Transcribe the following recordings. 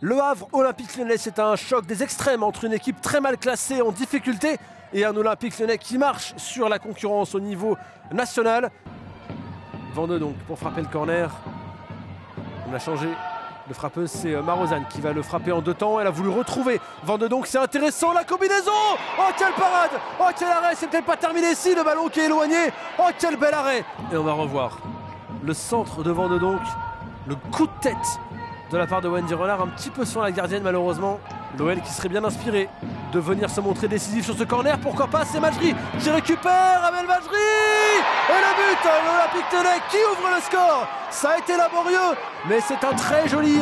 Le Havre Olympique Lyonnais, c'est un choc des extrêmes entre une équipe très mal classée en difficulté et un Olympique Lyonnais qui marche sur la concurrence au niveau national. Vandeux donc pour frapper le corner. On a changé de frappeuse, c'est Marozane qui va le frapper en 2 temps. Elle a voulu retrouver Vandeux donc, c'est intéressant la combinaison. Oh quelle parade, oh quel arrêt, c'est peut-être pas terminé ici, le ballon qui est éloigné. Oh quel bel arrêt. Et on va revoir le centre de Vandeux donc, le coup de tête de la part de Wendy Renard, un petit peu sur la gardienne malheureusement. L'OL qui serait bien inspiré de venir se montrer décisif sur ce corner, pourquoi pas, c'est Majri qui récupère, Amel Majri. Et le but, l'Olympique Lyonnais qui ouvre le score. Ça a été laborieux, mais c'est un très joli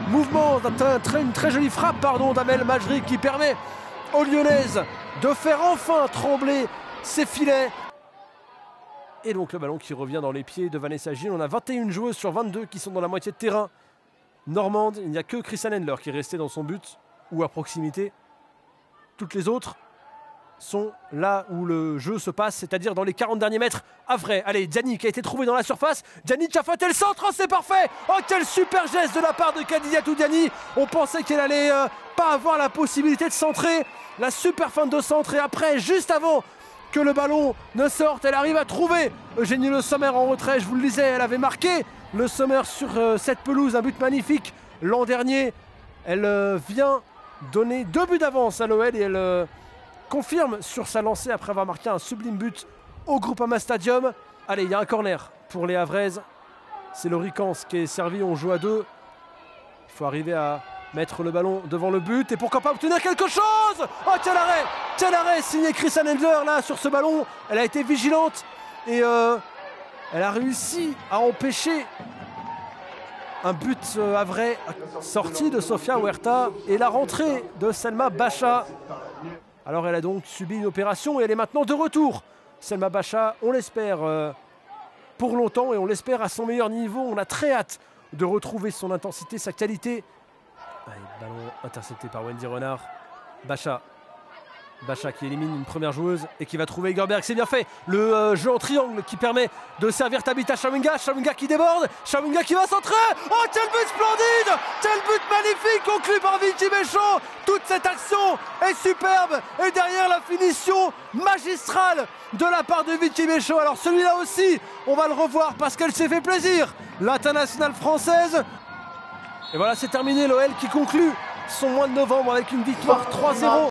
mouvement, une très jolie frappe d'Amel Majri qui permet aux Lyonnaises de faire enfin trembler ses filets. Et donc le ballon qui revient dans les pieds de Vanessa Gilles. On a 21 joueuses sur 22 qui sont dans la moitié de terrain normande. Il n'y a que Christiane Endler qui est resté dans son but ou à proximité. Toutes les autres sont là où le jeu se passe, c'est-à-dire dans les 40 derniers mètres. Havrais, allez, Diani qui a été trouvé dans la surface. Diani qui a fait le centre, c'est parfait. Oh, quel super geste de la part de Khadijatou Diani. On pensait qu'elle allait pas avoir la possibilité de centrer. La super fin de centre et après, juste avant que le ballon ne sorte, elle arrive à trouver Eugénie Le Sommer en retrait. Je vous le disais, elle avait marqué Le Sommer sur cette pelouse, un but magnifique l'an dernier. Elle vient donner 2 buts d'avance à l'OL et elle confirme sur sa lancée après avoir marqué un sublime but au Groupama Stadium. Allez, il y a un corner pour les Havraises. C'est le Ricans qui est servi, on joue à 2. Il faut arriver à mettre le ballon devant le but et pourquoi pas obtenir quelque chose. Oh quel arrêt signé Christiane Endler là sur ce ballon. Elle a été vigilante et elle a réussi à empêcher un but havrais sorti de Sofia Huerta et la rentrée de Selma Bacha. Alors elle a donc subi une opération et elle est maintenant de retour. Selma Bacha, on l'espère pour longtemps et on l'espère à son meilleur niveau. On a très hâte de retrouver son intensité, sa qualité. Allez, ballon intercepté par Wendy Renard. Bacha qui élimine une première joueuse et qui va trouver Egerberg, c'est bien fait. Le jeu en triangle qui permet de servir Tabitha Chawinga. Chawinga qui déborde, Chawinga qui va centrer. Oh quel but splendide, quel but magnifique conclu par Vicky Béchot. Toute cette action est superbe et derrière la finition magistrale de la part de Vicky Béchot. Alors celui-là aussi, on va le revoir parce qu'elle s'est fait plaisir, l'internationale française. Et voilà, c'est terminé, l'OL qui conclut son mois de novembre avec une victoire 3-0.